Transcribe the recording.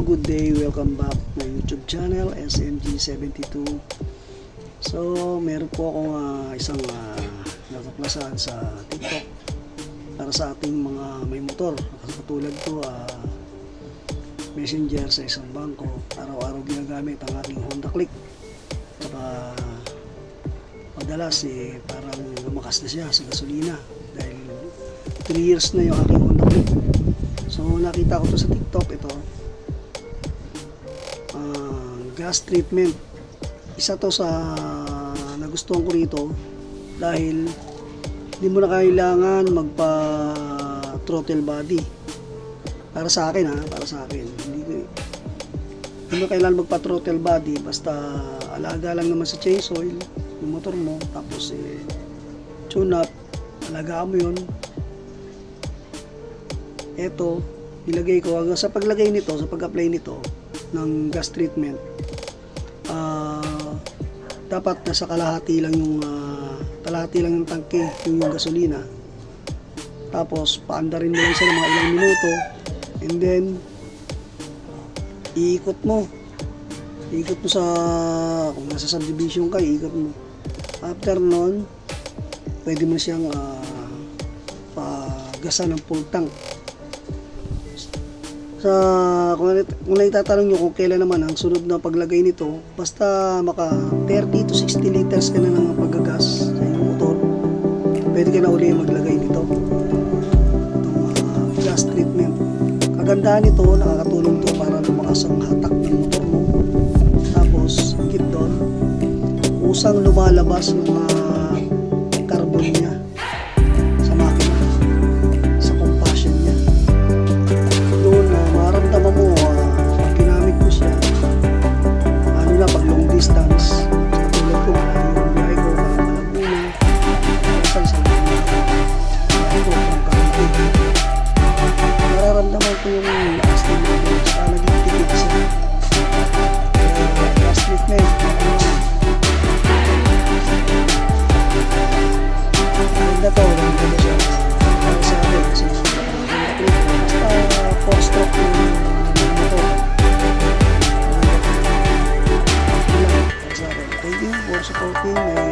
good day. Welcome back to my YouTube channel, SMG72. So, meron po akong isang natuklasan sa TikTok para sa ating mga may motor. Katulad ko, messenger sa isang bangko. Araw-araw ginagamit ang aking Honda Click. Saka, madalas parang lumakas na siya sa gasolina dahil 3 years na yung aking Honda Click. So, nakita ko to sa TikTok, ito. Gas treatment. Isa to sa nagustuhan ko rito dahil hindi mo na kailangan magpa throttle body. Para sa akin para sa akin. Hindi mo kailangan magpa throttle body, basta alaga lang naman sa change oil yung motor mo, tapos tune up, alagaan mo yun. Ito, nilagay ko hanggang sa paglagay nito, sa pag-apply nito ng gas treatment, dapat nasa kalahati lang yung tangke, yung gasolina. Tapos paandarin mo lang siya ng mga ilang minuto, and then iikot mo sa, kung nasa subdivision ka, iikot mo. After nun, pwede mo siyang pagasan ng full tank. Kung naitatanong nyo kung kailan naman ang sunod na paglagay nito, basta maka 30 to 60 liters ka na ng paggagas sa iyong motor, pwede ka na uli maglagay nito, itong gas treatment. Kagandahan nito, nakakatulong to para lumakas ang hatak ng motor mo. Tapos higit doon, kusang lumalabas yung carbon niya sa makina, sa compassion niya. Doon maramdaman mo, pag ginamit mo siya, ano na, pag long distance, tulad ko, yung biyahe ko, Malaguna, Quezon sa biyahe ko, nararamdaman ko yung lakas ng motor, saka naging tikit siya. Gas treatment, ganda to siya para sa akin, kasi basta 4-stroke yung motor. Thank you for supporting my